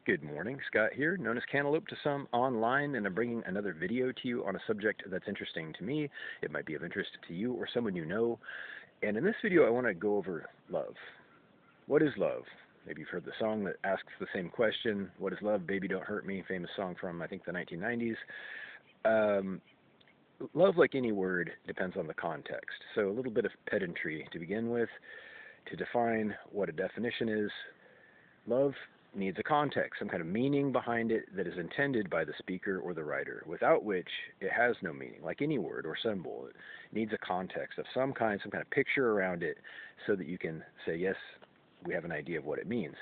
Good morning, Scott here, known as Cantaloupe to some online, and I'm bringing another video to you on a subject that's interesting to me. It might be of interest to you or someone you know. And in this video, I want to go over love. What is love? Maybe you've heard the song that asks the same question. What is love? Baby, don't hurt me. Famous song from, I think, the 1990s. Um, Love, like any word, depends on the context. So a little bit of pedantry to begin with. To define what a definition is, love needs a context, some kind of meaning behind it that is intended by the speaker or the writer, without which it has no meaning. Like any word or symbol, it needs a context of some kind, some kind of picture around it, so that you can say, yes, we have an idea of what it means.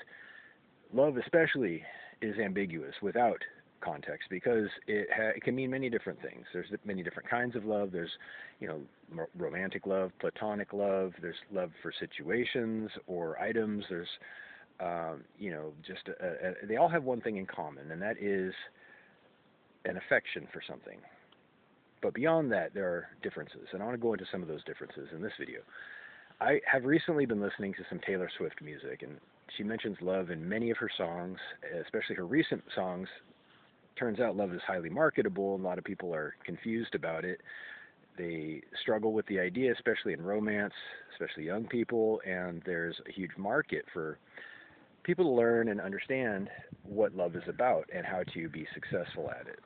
Love, especially, is ambiguous without context because it can mean many different things. There's many different kinds of love. There's, romantic love, platonic love. There's love for situations or items. There's they all have one thing in common, and that is an affection for something. But beyond that, there are differences, and I want to go into some of those differences in this video. I have recently been listening to some Taylor Swift music, and she mentions love in many of her songs, especially her recent songs. Turns out love is highly marketable, and a lot of people are confused about it. They struggle with the idea, especially in romance, especially young people, and there's a huge market for people to learn and understand what love is about and how to be successful at it.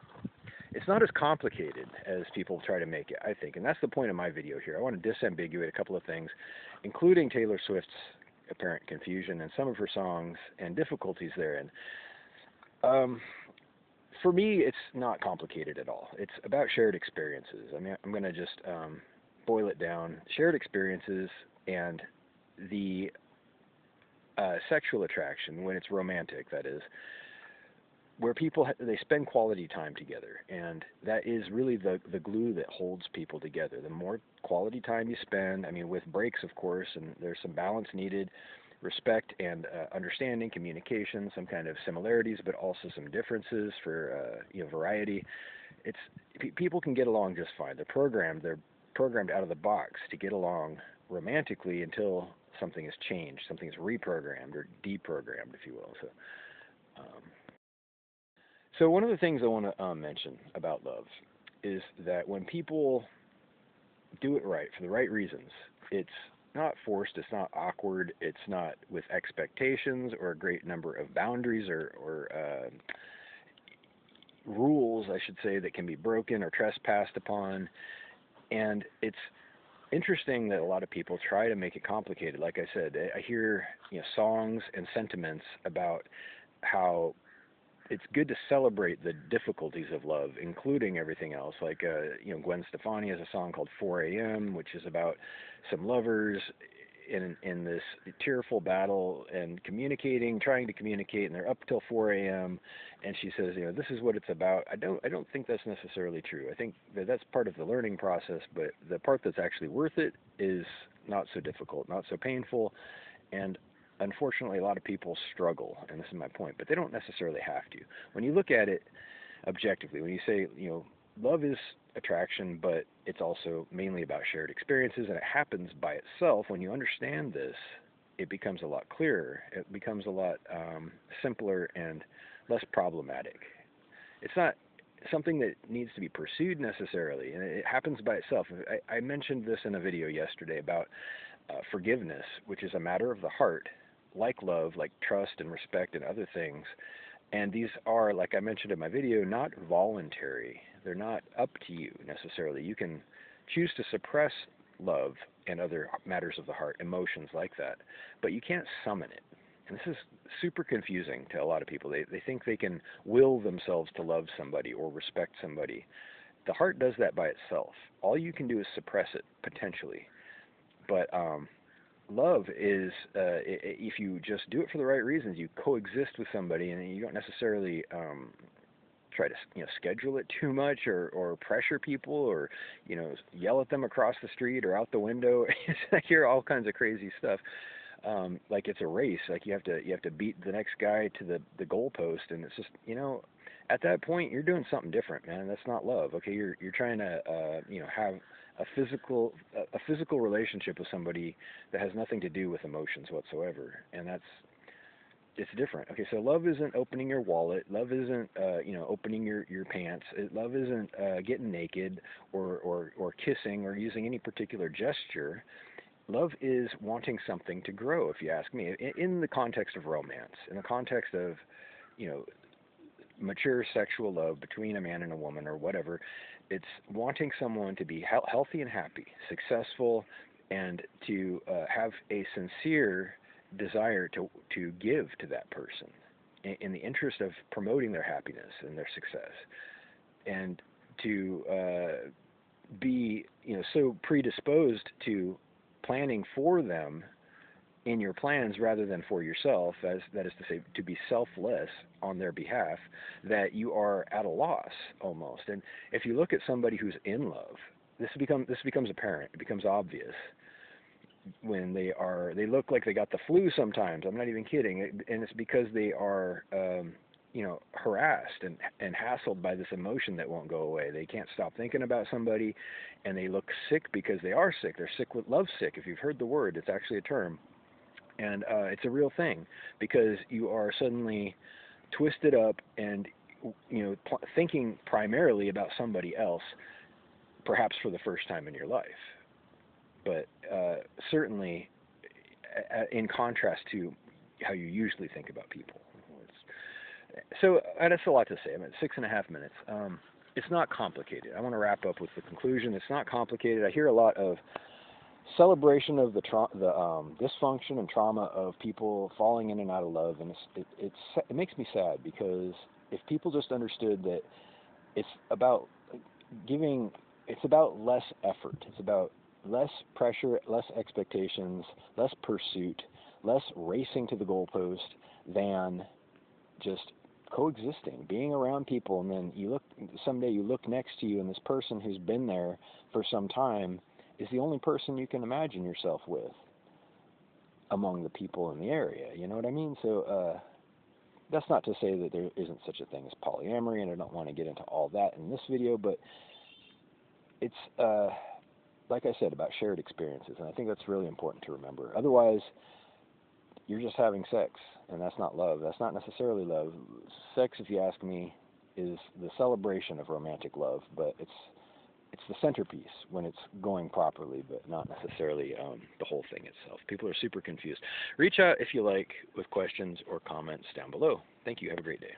It's not as complicated as people try to make it, I think, and that's the point of my video here. I want to disambiguate a couple of things, including Taylor Swift's apparent confusion and some of her songs and difficulties therein. Um, for me, it's not complicated at all. It's about shared experiences. I mean, I'm going to just boil it down. Shared experiences and the sexual attraction, when it's romantic, that is, where people they spend quality time together, and that is really the glue that holds people together. The more quality time you spend, I mean, with breaks, of course, and there's some balance needed, respect and understanding, communication, some kind of similarities, but also some differences for variety. It's people can get along just fine. They're programmed out of the box to get along romantically until something is changed, something is reprogrammed or deprogrammed, if you will. Um, so one of the things I want to mention about love is that when people do it right for the right reasons, it's not forced, it's not awkward, it's not with expectations or a great number of boundaries or rules, I should say, that can be broken or trespassed upon. And it's interesting that a lot of people try to make it complicated. Like I said, I hear songs and sentiments about how it's good to celebrate the difficulties of love, including everything else. Like Gwen Stefani has a song called 4 a.m., which is about some lovers in this tearful battle and trying to communicate, and they're up till 4 a.m. And she says, this is what it's about. I don't think that's necessarily true. I think that that's part of the learning process, but the part that's actually worth it is not so difficult, not so painful, and unfortunately, a lot of people struggle, and this is my point, but they don't necessarily have to. When you look at it objectively, when you say, love is attraction, but it's also mainly about shared experiences, and it happens by itself. When you understand this, it becomes a lot clearer. It becomes a lot simpler and less problematic. It's not something that needs to be pursued necessarily, and it happens by itself. I mentioned this in a video yesterday about forgiveness, which is a matter of the heart, like love, like trust and respect and other things. And these are, like I mentioned in my video, not voluntary. They're not up to you necessarily. You can choose to suppress love and other matters of the heart, emotions like that, but you can't summon it. And this is super confusing to a lot of people. They think they can will themselves to love somebody or respect somebody. The heart does that by itself. All you can do is suppress it, potentially. But love is, if you just do it for the right reasons, you coexist with somebody, and you don't necessarily try to schedule it too much or pressure people or yell at them across the street or out the window. I hear all kinds of crazy stuff. Like it's a race. Like you have to beat the next guy to the goalpost, and it's just at that point you're doing something different, man. That's not love. Okay, you're trying to have a physical relationship with somebody that has nothing to do with emotions whatsoever, and that's it's different. Okay, so love isn't opening your wallet. Love isn't opening your pants. Love isn't getting naked or kissing or using any particular gesture. Love is wanting something to grow. If you ask me, in the context of romance, in the context of you know mature sexual love between a man and a woman or whatever, it's wanting someone to be healthy and happy, successful, and to have a sincere desire to give to that person in the interest of promoting their happiness and their success, and to be so predisposed to planning for them in your plans rather than for yourself, as that is to say, to be selfless on their behalf, that you are at a loss almost. And if you look at somebody who's in love, this becomes apparent. It becomes obvious when they look like they got the flu sometimes. I'm not even kidding, and it's because they are harassed and hassled by this emotion that won't go away. They can't stop thinking about somebody, and they look sick because they are sick. They're sick with love sick. If you've heard the word, it's actually a term. And it's a real thing, because you are suddenly twisted up and thinking primarily about somebody else, perhaps for the first time in your life, but certainly in contrast to how you usually think about people. So that's a lot to say. I'm at 6.5 minutes. It's not complicated. I want to wrap up with the conclusion. It's not complicated. I hear a lot of celebration of the dysfunction and trauma of people falling in and out of love, and it makes me sad, because if people just understood that it's about giving, it's about less effort, it's about less pressure, less expectations, less pursuit, less racing to the goalpost, than just coexisting, being around people, and then someday you look next to you, and this person who's been there for some time is the only person you can imagine yourself with among the people in the area. You know what I mean? So that's not to say that there isn't such a thing as polyamory, and I don't want to get into all that in this video, but it's, like I said, about shared experiences, and I think that's really important to remember. Otherwise, you're just having sex, and that's not love. That's not necessarily love. Sex, if you ask me, is the celebration of romantic love, but it's the centerpiece when it's going properly, but not necessarily the whole thing itself. People are super confused. Reach out if you like with questions or comments down below. Thank you. Have a great day.